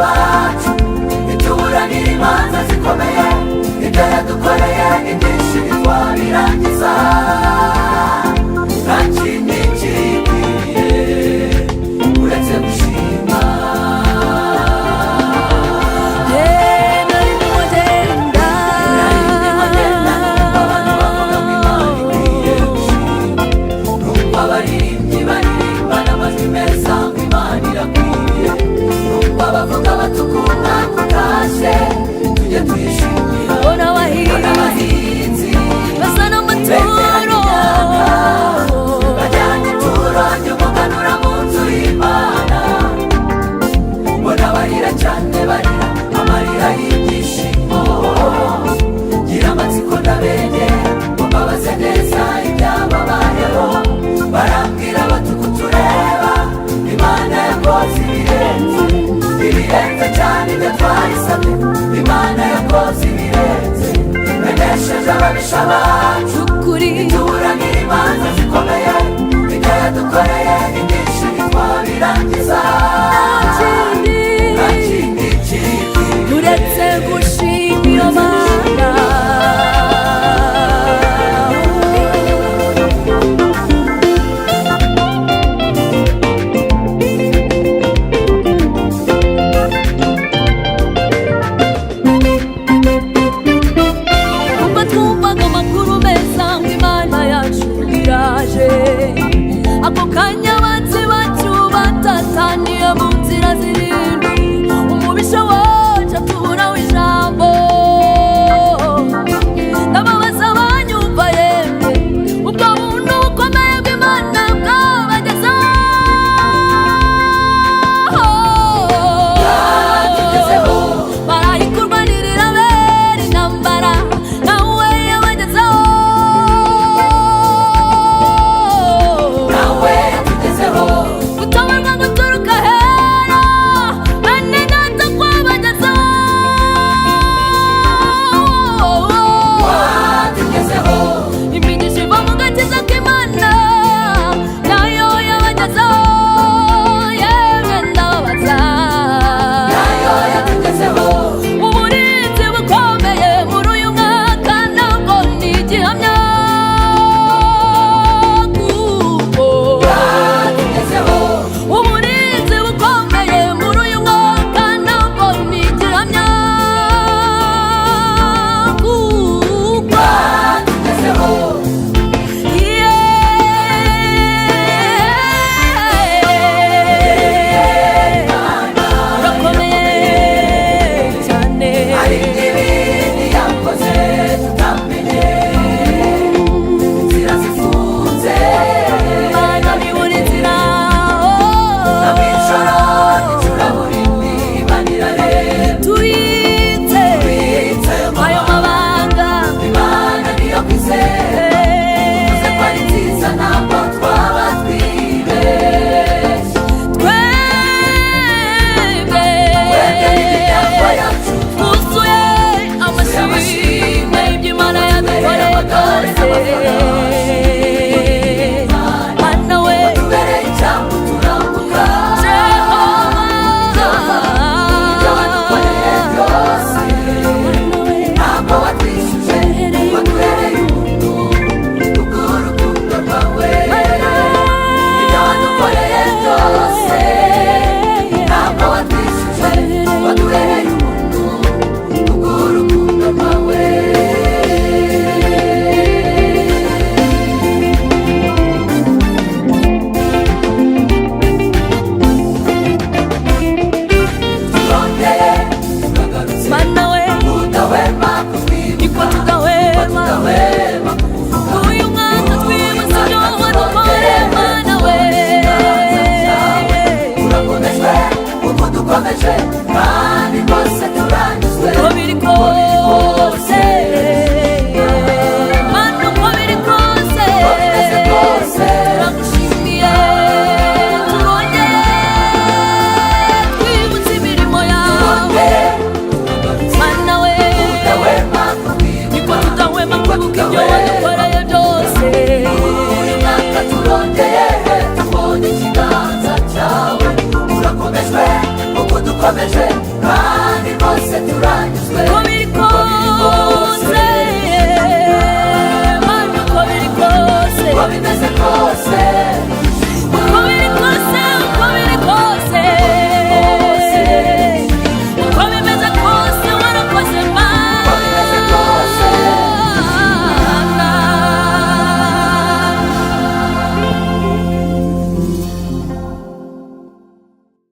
bacu, ituburanira imanza zikomeye, ibyo yadukoreye ibyinshi ntitwabirangiza, nta kindi kikwiriye uretse gushima. nari ndimo ngenda abantu bavuga ngo Imana ikwiye gushima, numva abaririmbyi baririmba n'amajwi meza ngo Imana irakwiye, numva bavuga bati uko umwaka utashye tujye tuyishimira, mbona abahinzi bazana amaturo, bajyanye ituro ry'umuganura mu nzu y'Imana, mbona barira cyane, barira amarira y'ibyishimo, gira amatsiko ndabegera ngo mbabaze neza ibyababayeho, barambwira bati uko tureba Imana yakoze ibirenze cyane ibyo twayisabye, Imana yakoze ibirenze, yanesheje ababisha bacu, ituburanira imanza zikomeye, ibyo yadukoreye ibyinshi ntitwabirangiza, nta kindi kikwiriye uretse gushima iyo Mana. Ubwo twumvaga amakuru meza ngo Imana yacu iraje, ako kanya abanzi bacu batataniye mu nzira zirindwi, umubisha wacu atuburaho ijambo, ndababaza abanyumva yemwe, ubwo buntu bukomeye bw'Imana bwabagezeho, barayikurwanirira bera intambara, nawe yabagezeho, nawe yatugezeho, gutabarwa guturuka hera, bene data twabagezeho, watugezeho, imigisha iva mu gakiza k'Imana nayo yabagezeho, yemwe ndababaza, nayo yatugezeho, uburinzi bukomeye muri uyu mwaka ntabwo ni igihamya, kuko watugezeho, uburinzi bukomeye muri uyu mwaka ntabwo ni igihamya, kuko watugezeho, urakomeye cyane, hari n'ibindi yakoze tutamenye, inzira zifunze, Mana bibura inzira, na mw'ijoro n'icuraburindi Imana irareba, tuyitse ayo mabanga, Imana niyo kwizera, uvuze ko ari nziza ntabwo twaba twibeshye, twebwe imiryango yacu twuzuye amashimwe y'Imana yadukoreye byose, Mana we tubereye icyambu turambuka, ibyo wadukoreye byose, ntabwo watwishyuje, waduhereye ubuntu kubw'urukundo rwawe, ibyo wadukoreye byose, ntabwo watwishyuje, waduhereye ubuntu kubw'urukundo rwawe. Turongeye turagarutse, Mana we tudahwema niko kutwibuka, tudahwema, tudahwema kukuvuga, uyu mwaka twibutse ibyo wadukoreye, Mana we urakomejwe uko dukomeje, kandi rwose turanyuzwe, uko biri kose, Mana uko biri kose, uko bimeze kose, turagushimiye, turongeye twibutse imirimo yawe, turongeye turagarutse, Mana we tudahwema kutwibuka, niko tudahwema kwibuka ibyo wadukoreye byose, uyu mwaka turongeye tubonye ikiganza cyawe, urakomejwe uko dukomeje, kandi rwose turanyuzwe.